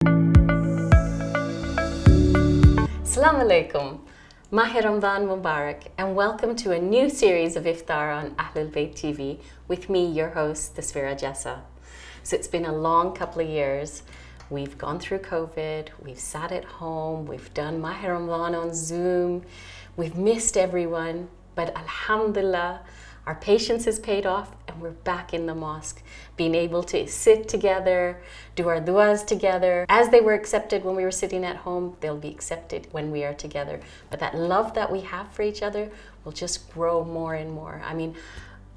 Assalamu alaikum, Mahe Ramadan Mubarak, and welcome to a new series of Iftar on Ahlulbayt TV with me, your host, Tasvira Jessa. So it's been a long couple of years. We've gone through COVID, we've sat at home, we've done Mahe Ramadan on Zoom, we've missed everyone, but Alhamdulillah, our patience has paid off and we're back in the mosque, being able to sit together, do our du'as together. As they were accepted when we were sitting at home, they'll be accepted when we are together. But that love that we have for each other will just grow more and more. I mean,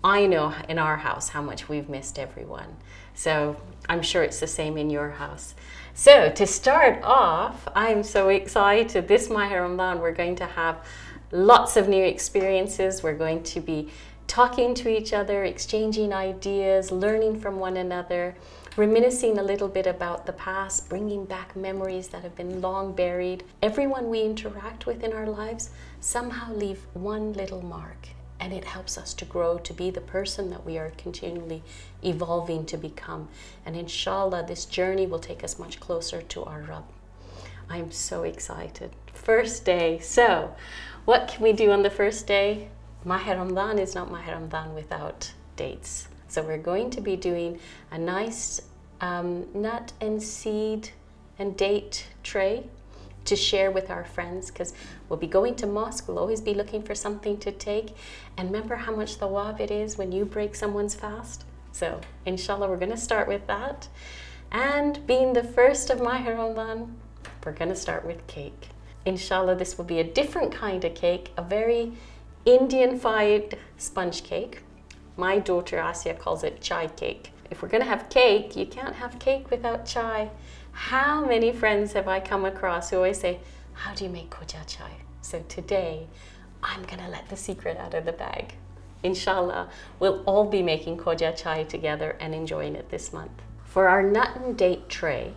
I know in our house how much we've missed everyone. So I'm sure it's the same in your house. So to start off, I'm so excited. This Mahe Ramadan, we're going to have lots of new experiences. We're going to be talking to each other, exchanging ideas, learning from one another, reminiscing a little bit about the past, bringing back memories that have been long buried. Everyone we interact with in our lives somehow leave one little mark, and it helps us to grow to be the person that we are continually evolving to become. And inshallah, this journey will take us much closer to our Rabb. I'm so excited. First day. So, what can we do on the first day? Mahe Ramadan is not Mahe Ramadan without dates. So we're going to be doing a nice nut and seed and date tray to share with our friends, because we'll be going to mosque, we'll always be looking for something to take. And remember how much thawab it is when you break someone's fast? So inshallah, we're going to start with that. And being the first of Mahe Ramadan, we're going to start with cake. Inshallah, this will be a different kind of cake, a very Indian-fied sponge cake. My daughter Asya calls it chai cake. If we're going to have cake, you can't have cake without chai. How many friends have I come across who always say, how do you make koja chai? So today, I'm going to let the secret out of the bag. Inshallah, we'll all be making koja chai together and enjoying it this month. For our nut and date tray,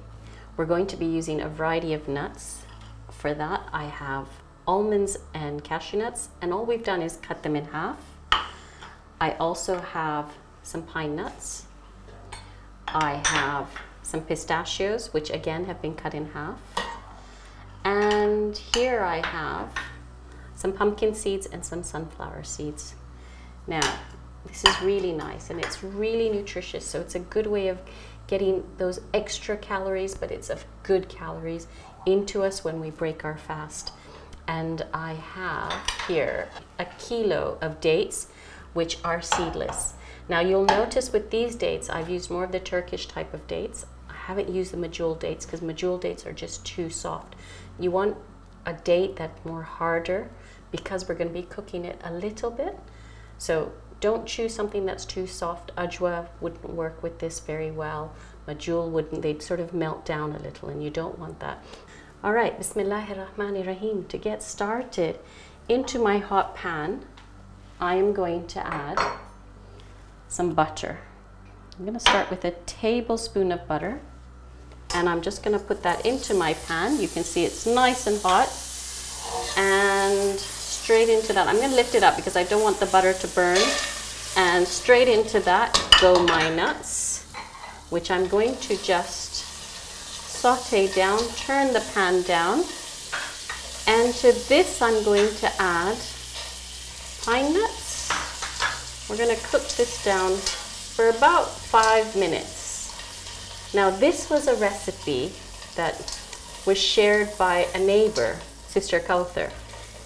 we're going to be using a variety of nuts. For that, I have almonds and cashew nuts, and all we've done is cut them in half. I also have some pine nuts. I have some pistachios, which again have been cut in half. And here I have some pumpkin seeds and some sunflower seeds. Now, this is really nice and it's really nutritious, so it's a good way of getting those extra calories, but it's of good calories into us when we break our fast. And I have here a kilo of dates, which are seedless. Now you'll notice with these dates, I've used more of the Turkish type of dates. I haven't used the medjool dates because medjool dates are just too soft. You want a date that's more harder because we're going to be cooking it a little bit. So don't choose something that's too soft. Ajwa wouldn't work with this very well. Medjool wouldn't, they'd sort of melt down a little, and you don't want that. All right, Bismillahirrahmanirrahim. To get started, into my hot pan, I am going to add some butter. I'm going to start with a tablespoon of butter, and I'm just going to put that into my pan. You can see it's nice and hot, and straight into that. I'm going to lift it up because I don't want the butter to burn, and straight into that go my nuts, which I'm going to just saute down, turn the pan down, and to this I'm going to add pine nuts. We're going to cook this down for about 5 minutes. Now this was a recipe that was shared by a neighbor, Sister Kauthar,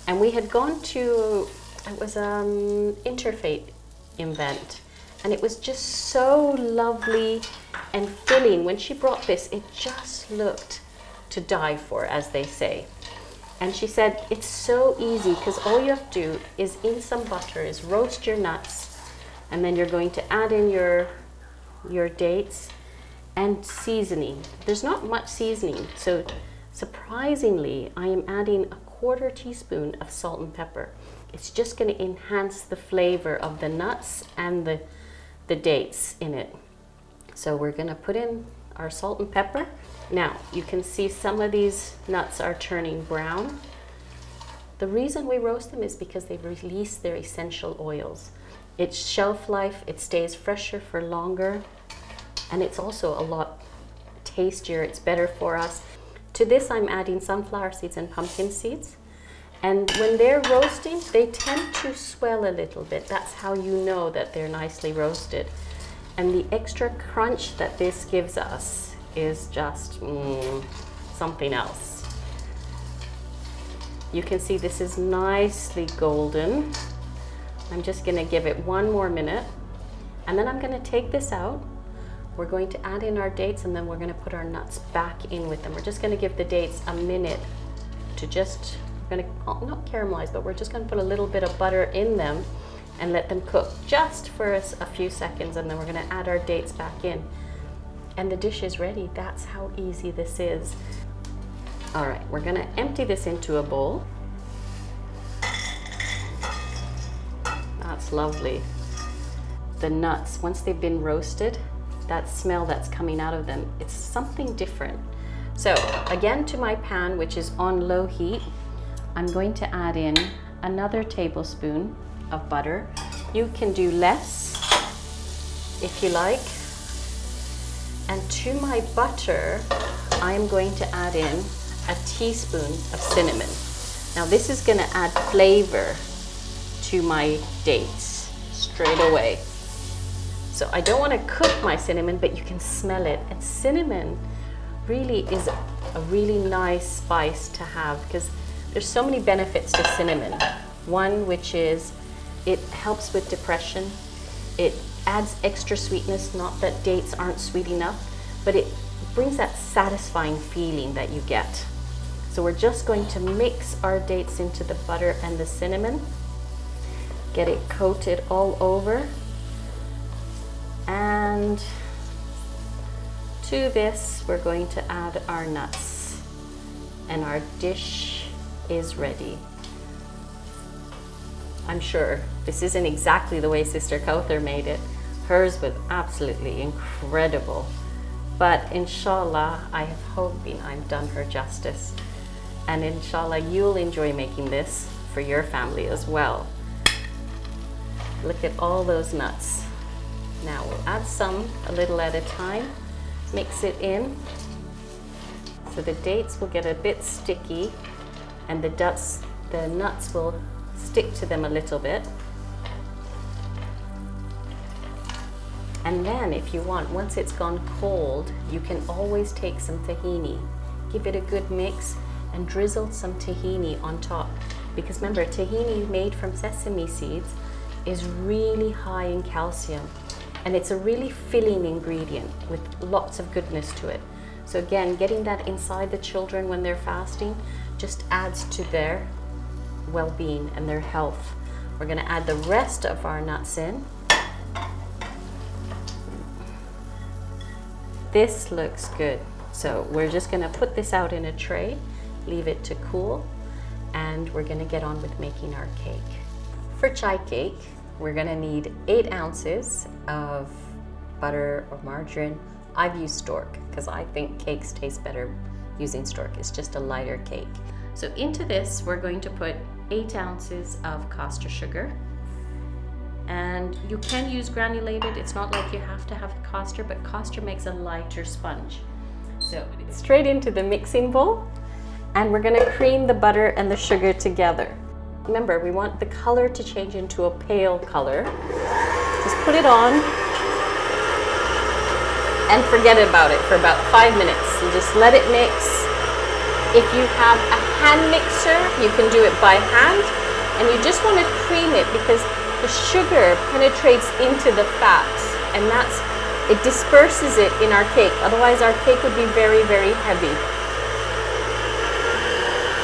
and we had gone to, it was an interfaith event, and it was just so lovely and filling. When she brought this, it just looked to die for, as they say. And she said, it's so easy because all you have to do is in some butter is roast your nuts, and then you're going to add in your dates and seasoning. There's not much seasoning, so surprisingly, I am adding a 1/4 teaspoon of salt and pepper. It's just going to enhance the flavor of the nuts and the dates in it. So we're going to put in our salt and pepper. Now you can see some of these nuts are turning brown. The reason we roast them is because they release their essential oils. It's shelf life, it stays fresher for longer, and it's also a lot tastier, it's better for us. To this I'm adding sunflower seeds and pumpkin seeds. And when they're roasting, they tend to swell a little bit. That's how you know that they're nicely roasted. And the extra crunch that this gives us is just something else. You can see this is nicely golden. I'm just gonna give it one more minute, and then I'm gonna take this out. We're going to add in our dates, and then we're gonna put our nuts back in with them. We're just gonna give the dates a minute to just, we're gonna not caramelize, but we're just gonna put a little bit of butter in them and let them cook just for a few seconds, and then we're gonna add our dates back in. And the dish is ready. That's how easy this is. All right, we're gonna empty this into a bowl. That's lovely. The nuts, once they've been roasted, that smell that's coming out of them, it's something different. So again, to my pan, which is on low heat, I'm going to add in another tablespoon of butter. You can do less if you like. And to my butter, I'm going to add in a teaspoon of cinnamon. Now this is gonna add flavor to my dates straight away. So I don't want to cook my cinnamon, but you can smell it. And cinnamon really is a really nice spice to have, because there's so many benefits to cinnamon. One, which is it helps with depression. It adds extra sweetness, not that dates aren't sweet enough, but it brings that satisfying feeling that you get. So we're just going to mix our dates into the butter and the cinnamon, get it coated all over. And to this, we're going to add our nuts, and our dish is ready. I'm sure this isn't exactly the way Sister Kauthar made it. Hers was absolutely incredible. But inshallah, I am hoping I've done her justice. And inshallah, you'll enjoy making this for your family as well. Look at all those nuts. Now we'll add some, a little at a time, mix it in. So the dates will get a bit sticky, and the nuts will stick to them a little bit. And then if you want, once it's gone cold, you can always take some tahini, give it a good mix, and drizzle some tahini on top. Because remember, tahini made from sesame seeds is really high in calcium, and it's a really filling ingredient with lots of goodness to it. So again, getting that inside the children when they're fasting just adds to their well-being and their health. We're gonna add the rest of our nuts in. This looks good. So we're just gonna put this out in a tray, leave it to cool, and we're gonna get on with making our cake. For chai cake, we're gonna need 8 ounces of butter or margarine. I've used stork because I think cakes taste better using stork. It's just a lighter cake. So into this, we're going to put 8 ounces of caster sugar. And you can use granulated. It's not like you have to have caster, but caster makes a lighter sponge. So straight into the mixing bowl, and we're gonna cream the butter and the sugar together. Remember, we want the color to change into a pale color. Just put it on and forget about it for about 5 minutes. And just let it mix. If you have a hand mixer, you can do it by hand, and you just want to cream it because the sugar penetrates into the fat, and it disperses it in our cake. Otherwise, our cake would be very, very heavy.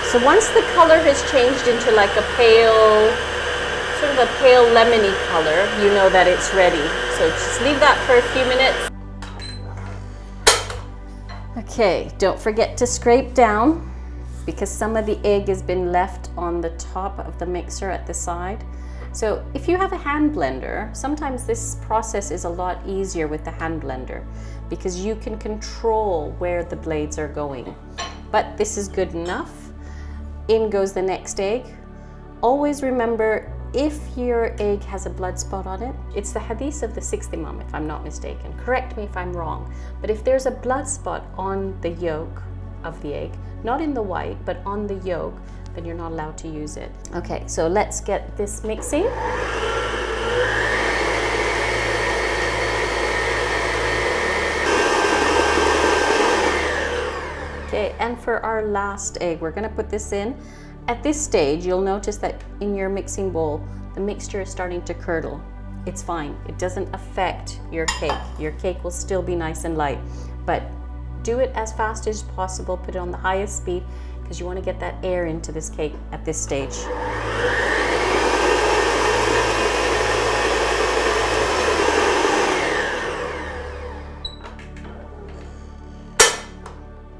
So once the color has changed into like a pale, sort of a pale lemony color, you know that it's ready. So just leave that for a few minutes. Okay, don't forget to scrape down because some of the egg has been left on the top of the mixer at the side. So if you have a hand blender, sometimes this process is a lot easier with the hand blender because you can control where the blades are going. But this is good enough. In goes the next egg. Always remember, if your egg has a blood spot on it, it's the hadith of the sixth Imam, if I'm not mistaken. Correct me if I'm wrong. But if there's a blood spot on the yolk of the egg, not in the white, but on the yolk, then you're not allowed to use it. Okay, so let's get this mixing. Okay, and for our last egg, we're gonna put this in. At this stage, you'll notice that in your mixing bowl, the mixture is starting to curdle. It's fine, it doesn't affect your cake. Your cake will still be nice and light, but do it as fast as possible, put it on the highest speed, because you wanna get that air into this cake at this stage.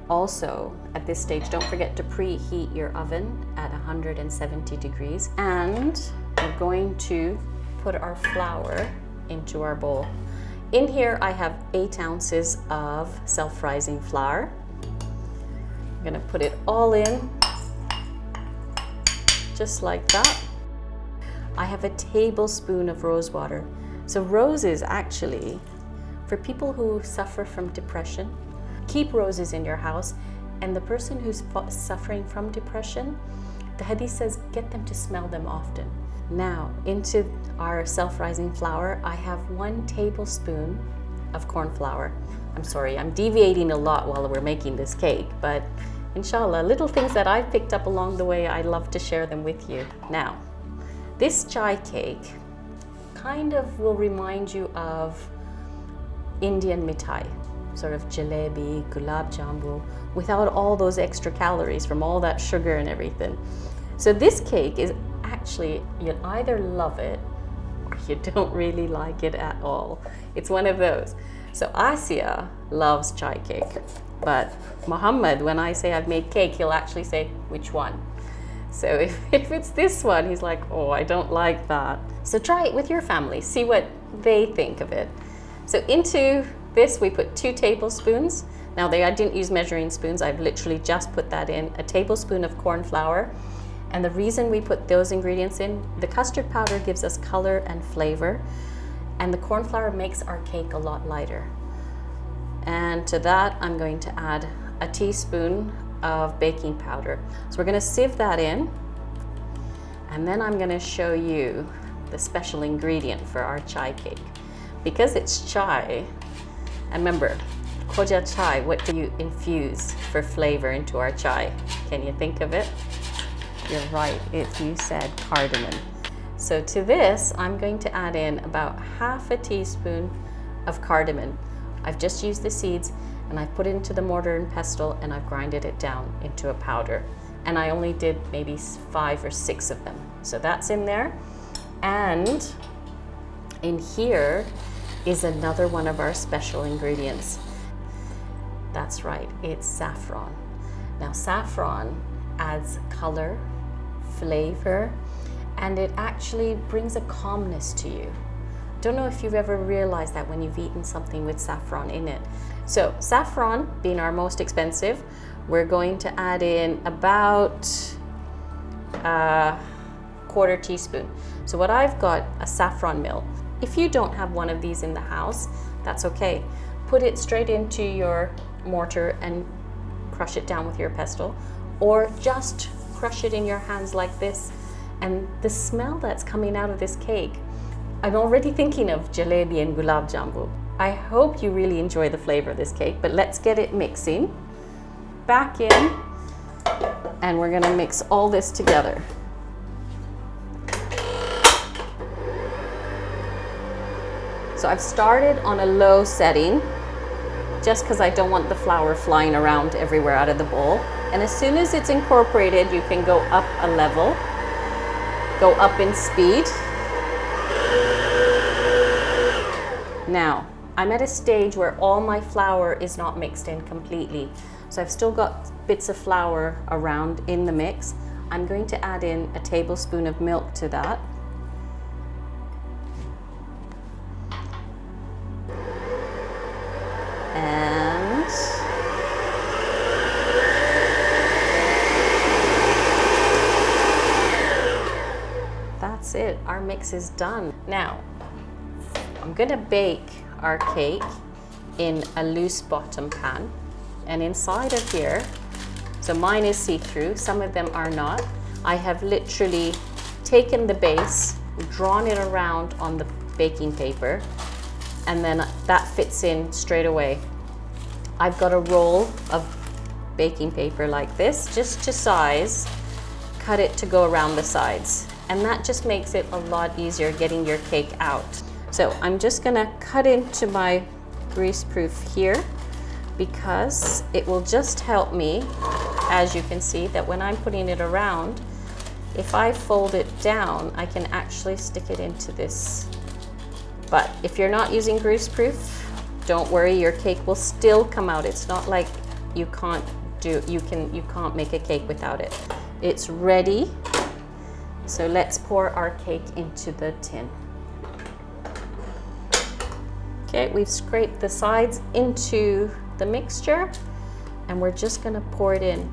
Also, at this stage, don't forget to preheat your oven at 170 degrees. And we're going to put our flour into our bowl. In here, I have 8 ounces of self-rising flour. I'm gonna put it all in, just like that. I have a tablespoon of rose water. So roses, actually, for people who suffer from depression, keep roses in your house, and the person who's suffering from depression, the hadith says, get them to smell them often. Now, into our self-rising flour, I have 1 tablespoon of corn flour. I'm sorry, I'm deviating a lot while we're making this cake, but inshallah, little things that I've picked up along the way, I love to share them with you. Now, this chai cake kind of will remind you of Indian mithai, sort of jalebi, gulab jambu, without all those extra calories from all that sugar and everything. So this cake is actually, you'll either love it or you don't really like it at all. It's one of those. So Asia loves chai cake, but Muhammad, when I say I've made cake, he'll actually say, which one? So if it's this one, he's like, oh, I don't like that. So try it with your family, see what they think of it. So into this, we put 2 tablespoons. Now I didn't use measuring spoons, I've literally just put that in, a tablespoon of corn flour. And the reason we put those ingredients in, the custard powder gives us color and flavor, and the corn flour makes our cake a lot lighter. And to that, I'm going to add a teaspoon of baking powder. So we're gonna sieve that in, and then I'm gonna show you the special ingredient for our chai cake. Because it's chai, and remember, khoja chai, what do you infuse for flavor into our chai? Can you think of it? You're right, you said cardamom. So to this, I'm going to add in about half a teaspoon of cardamom. I've just used the seeds, and I've put it into the mortar and pestle, and I've grinded it down into a powder. And I only did maybe 5 or 6 of them. So that's in there. And in here is another one of our special ingredients. That's right, it's saffron. Now saffron adds color, flavor, and it actually brings a calmness to you. Don't know if you've ever realized that when you've eaten something with saffron in it. So saffron being our most expensive, we're going to add in about a 1/4 teaspoon. So what I've got, a saffron mill. If you don't have one of these in the house, that's okay. Put it straight into your mortar and crush it down with your pestle, or just crush it in your hands like this. And the smell that's coming out of this cake, I'm already thinking of jalebi and gulab jambu. I hope you really enjoy the flavor of this cake, but let's get it mixing. Back in, and we're gonna mix all this together. So I've started on a low setting, just because I don't want the flour flying around everywhere out of the bowl. And as soon as it's incorporated, you can go up a level, go up in speed. Now, I'm at a stage where all my flour is not mixed in completely. So I've still got bits of flour around in the mix. I'm going to add in a tablespoon of milk to that. And that's that's it. Our mix is done. Now, I'm gonna bake our cake in a loose bottom pan. And inside of here, so mine is see-through, some of them are not. I have literally taken the base, drawn it around on the baking paper, and then that fits in straight away. I've got a roll of baking paper like this, just to size, cut it to go around the sides. And that just makes it a lot easier getting your cake out. So I'm just gonna cut into my greaseproof here because it will just help me, as you can see, that when I'm putting it around, if I fold it down, I can actually stick it into this. But if you're not using greaseproof, don't worry, your cake will still come out. It's not like you can't make a cake without it. It's ready. So let's pour our cake into the tin. Okay, we've scraped the sides into the mixture and we're just gonna pour it in.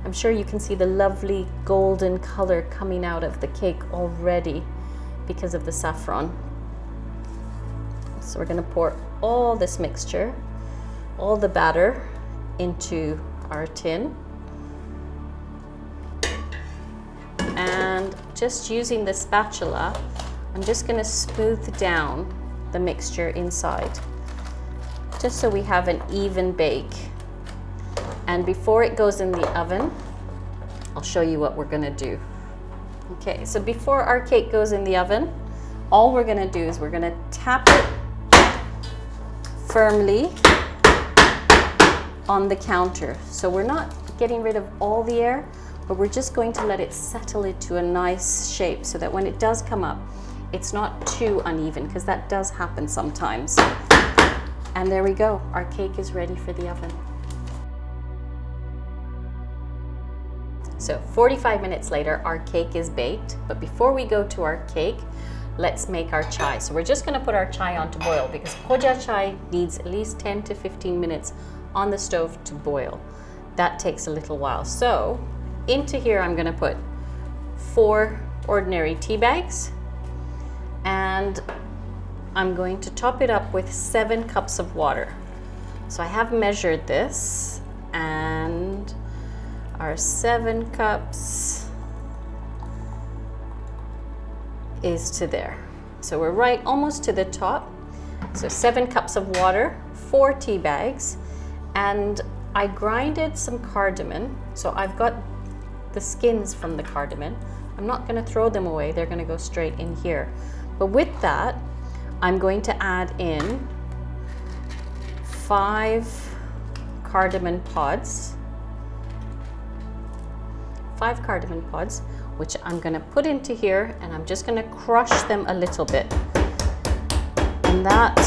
I'm sure you can see the lovely golden color coming out of the cake already because of the saffron. So we're gonna pour all this mixture, all the batter, into our tin. And just using the spatula, I'm just gonna smooth down the mixture inside, just so we have an even bake. And before it goes in the oven, I'll show you what we're gonna do. Okay, so before our cake goes in the oven, all we're gonna do is we're gonna tap it firmly on the counter. So we're not getting rid of all the air, but we're just going to let it settle into a nice shape so that when it does come up, it's not too uneven, because that does happen sometimes. And there we go, our cake is ready for the oven. So 45 minutes later, our cake is baked. But before we go to our cake, let's make our chai. So we're just gonna put our chai on to boil because khoja chai needs at least 10 to 15 minutes on the stove to boil. That takes a little while. So into here, I'm gonna put 4 ordinary tea bags, and I'm going to top it up with 7 cups of water. So I have measured this, and our 7 cups is to there. So we're right almost to the top. So 7 cups of water, 4 tea bags, and I grinded some cardamom. So I've got the skins from the cardamom. I'm not gonna throw them away, they're gonna go straight in here. But with that, I'm going to add in 5 cardamom pods. 5 cardamom pods, which I'm gonna put into here, and I'm just gonna crush them a little bit. And that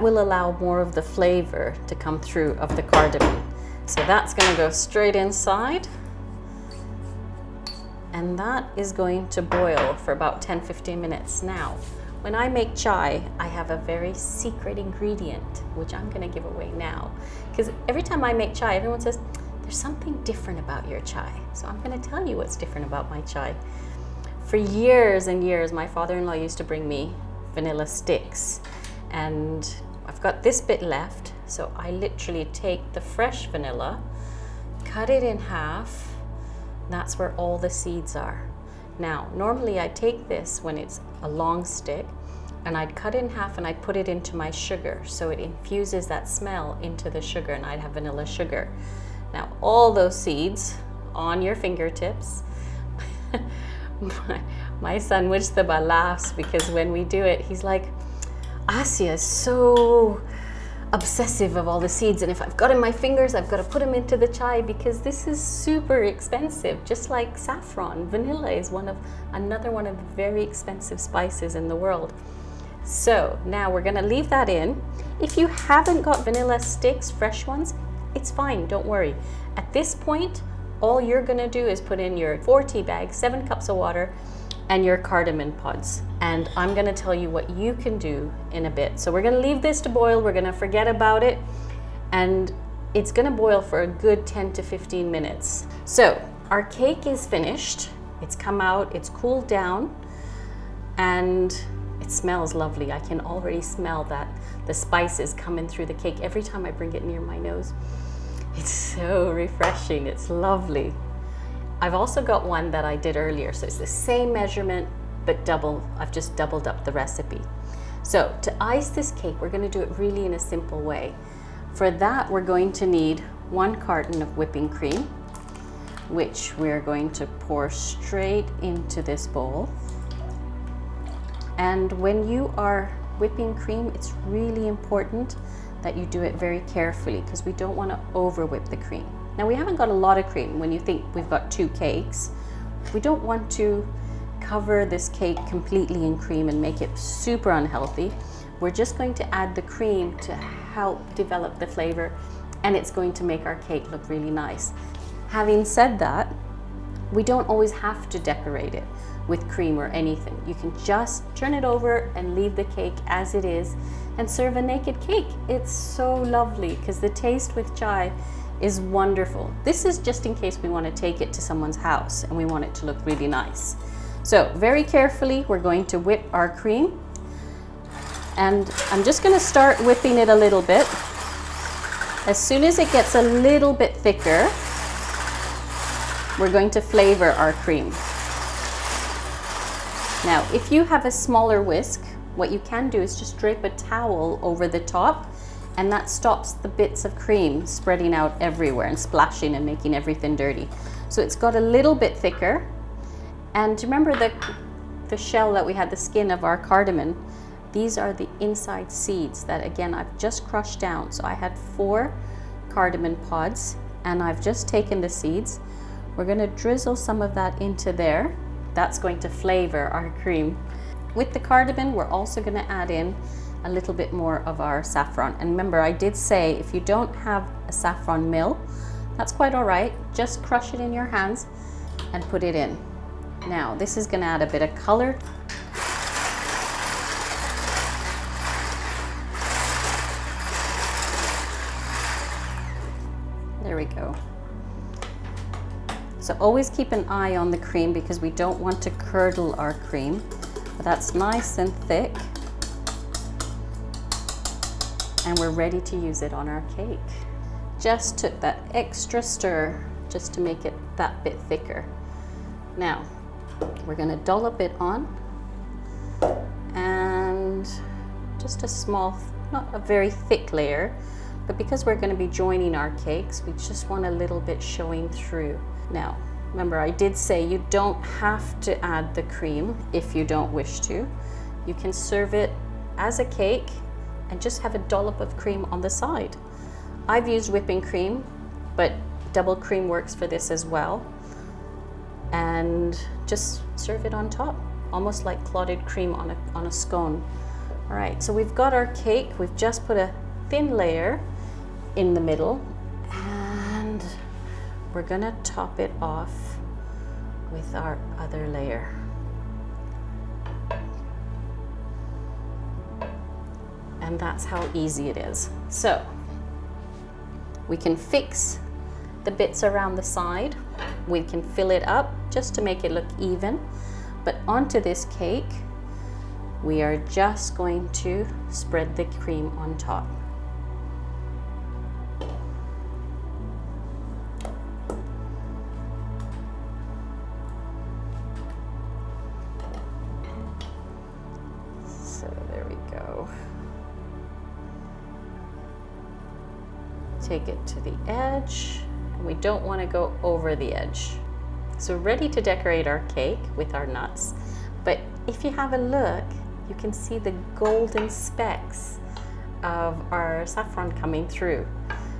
will allow more of the flavor to come through of the cardamom. So that's gonna go straight inside. And that is going to boil for about 10-15 minutes. Now, when I make chai, I have a very secret ingredient, which I'm gonna give away now. Because every time I make chai, everyone says, there's something different about your chai. So I'm gonna tell you what's different about my chai. For years and years, my father-in-law used to bring me vanilla sticks. And I've got this bit left. So I literally take the fresh vanilla, cut it in half. That's where all the seeds are. Now, normally I take this when it's a long stick, and I'd cut it in half and I'd put it into my sugar. So it infuses that smell into the sugar, and I'd have vanilla sugar. Now, all those seeds on your fingertips. my son Mujtaba laughs because when we do it, he's like, Asia is so obsessive of all the seeds, and if I've got in my fingers, I've got to put them into the chai because this is super expensive, just like saffron. Vanilla is another one of the very expensive spices in the world. So now we're gonna leave that in. If you haven't got vanilla sticks, fresh ones, it's fine, don't worry. At this point, all you're gonna do is put in your 4 tea bags, 7 cups of water, and your cardamom pods. And I'm gonna tell you what you can do in a bit. So we're gonna leave this to boil, we're gonna forget about it, and it's gonna boil for a good 10 to 15 minutes. So our cake is finished. It's come out, it's cooled down, and it smells lovely. I can already smell that the spices coming through the cake every time I bring it near my nose. It's so refreshing, it's lovely. I've also got one that I did earlier, so it's the same measurement, but I've just doubled up the recipe. So to ice this cake, we're gonna do it really in a simple way. For that, we're going to need 1 carton of whipping cream, which we're going to pour straight into this bowl. And when you are whipping cream, it's really important that you do it very carefully because we don't want to over whip the cream. Now we haven't got a lot of cream. When you think we've got 2 cakes, we don't want to cover this cake completely in cream and make it super unhealthy. We're just going to add the cream to help develop the flavor, and it's going to make our cake look really nice. Having said that, we don't always have to decorate it with cream or anything. You can just turn it over and leave the cake as it is and serve a naked cake. It's so lovely because the taste with chai is wonderful. This is just in case we want to take it to someone's house and we want it to look really nice. So very carefully, we're going to whip our cream. And I'm just going to start whipping it a little bit. As soon as it gets a little bit thicker, we're going to flavor our cream. Now, if you have a smaller whisk, what you can do is just drape a towel over the top, and that stops the bits of cream spreading out everywhere and splashing and making everything dirty. So it's got a little bit thicker. And remember the shell that we had, the skin of our cardamom, these are the inside seeds that, again, I've just crushed down. So I had 4 cardamom pods, and I've just taken the seeds. We're going to drizzle some of that into there. That's going to flavor our cream. With the cardamom, we're also going to add in a little bit more of our saffron. And remember, I did say if you don't have a saffron mill, that's quite all right. Just crush it in your hands and put it in. Now, this is going to add a bit of color. There we go. So always keep an eye on the cream because we don't want to curdle our cream. But that's nice and thick. And we're ready to use it on our cake. Just took that extra stir just to make it that bit thicker. Now, we're going to dollop it on, and just a small, not a very thick layer, but because we're going to be joining our cakes, we just want a little bit showing through. Now, remember, I did say you don't have to add the cream if you don't wish to. You can serve it as a cake and just have a dollop of cream on the side. I've used whipping cream, but double cream works for this as well. And just serve it on top, almost like clotted cream on a scone. All right, so we've got our cake. We've just put a thin layer in the middle, and we're gonna top it off with our other layer. And that's how easy it is. So we can fix the bits around the side. We can fill it up just to make it look even. But onto this cake, we are just going to spread the cream on top. So there we go. Take it to the edge. We don't want to go over the edge. So ready to decorate our cake with our nuts. But if you have a look, you can see the golden specks of our saffron coming through.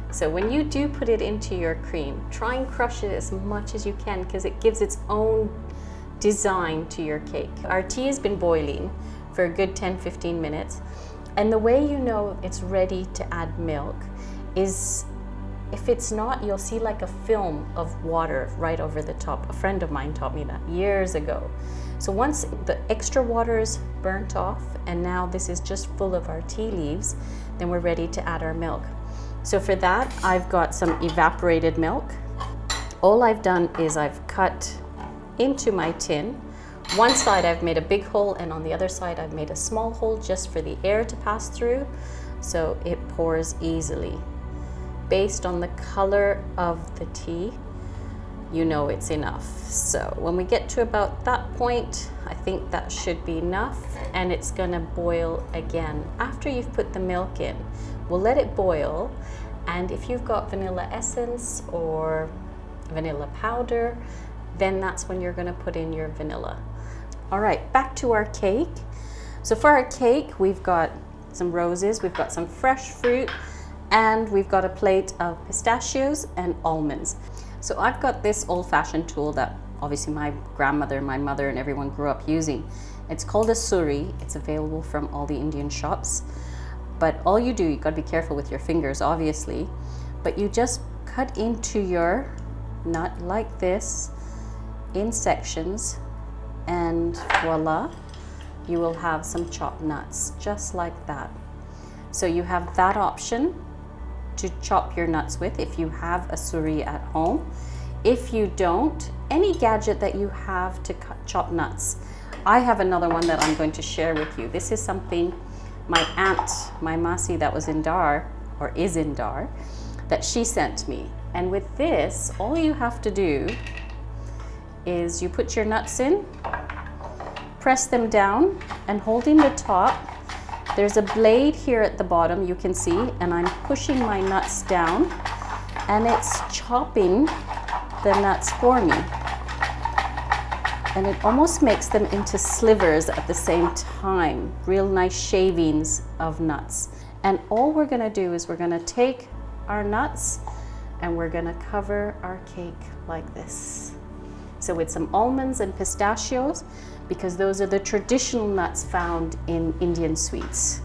So when you do put it into your cream, try and crush it as much as you can because it gives its own design to your cake. Our tea has been boiling for a good 10-15 minutes. And the way you know it's ready to add milk is if it's not, you'll see like a film of water right over the top. A friend of mine taught me that years ago. So once the extra water is burnt off and now this is just full of our tea leaves, then we're ready to add our milk. So for that, I've got some evaporated milk. All I've done is I've cut into my tin. One side I've made a big hole, and on the other side I've made a small hole just for the air to pass through, so it pours easily. Based on the color of the tea, you know it's enough. So when we get to about that point, I think that should be enough, and it's gonna boil again. After you've put the milk in, we'll let it boil, and if you've got vanilla essence or vanilla powder, then that's when you're gonna put in your vanilla. All right, back to our cake. So for our cake, we've got some roses, we've got some fresh fruit, and we've got a plate of pistachios and almonds. So I've got this old-fashioned tool that obviously my grandmother, my mother, and everyone grew up using. It's called a suri. It's available from all the Indian shops. But all you do, you gotta be careful with your fingers, obviously, but you just cut into your nut like this in sections, and voila, you will have some chopped nuts, just like that. So you have that option to chop your nuts with if you have a suri at home. If you don't, any gadget that you have to chop nuts. I have another one that I'm going to share with you. This is something my aunt, my Masi that was in Dar, or is in Dar, that she sent me. And with this, all you have to do is you put your nuts in, press them down, and holding the top, there's a blade here at the bottom, you can see, and I'm pushing my nuts down, and it's chopping the nuts for me. And it almost makes them into slivers at the same time, real nice shavings of nuts. And all we're gonna do is we're gonna take our nuts and we're gonna cover our cake like this. So with some almonds and pistachios, because those are the traditional nuts found in Indian sweets.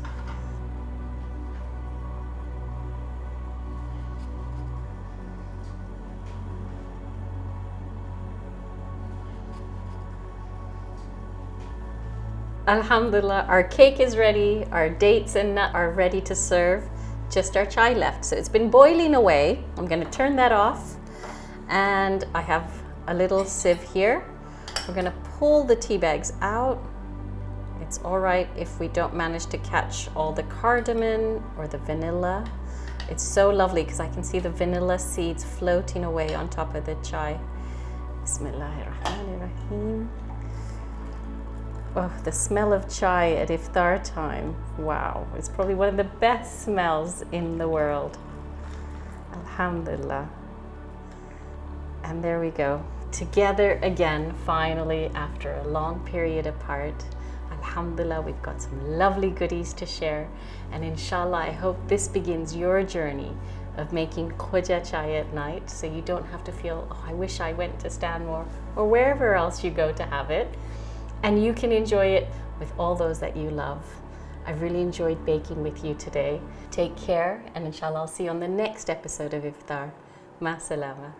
Alhamdulillah, our cake is ready, our dates and nut are ready to serve, just our chai left. So it's been boiling away. I'm gonna turn that off, and I have a little sieve here. We're gonna pull the tea bags out. It's all right if we don't manage to catch all the cardamom or the vanilla. It's so lovely because I can see the vanilla seeds floating away on top of the chai. Bismillahirrahmanirrahim. Oh, the smell of chai at iftar time. Wow, it's probably one of the best smells in the world. Alhamdulillah. And there we go. Together again, finally, after a long period apart. Alhamdulillah, we've got some lovely goodies to share. And inshallah, I hope this begins your journey of making khoja chai at night, so you don't have to feel, oh, I wish I went to Stanmore or wherever else you go to have it. And you can enjoy it with all those that you love. I've really enjoyed baking with you today. Take care, and inshallah, I'll see you on the next episode of Iftar. Ma salama.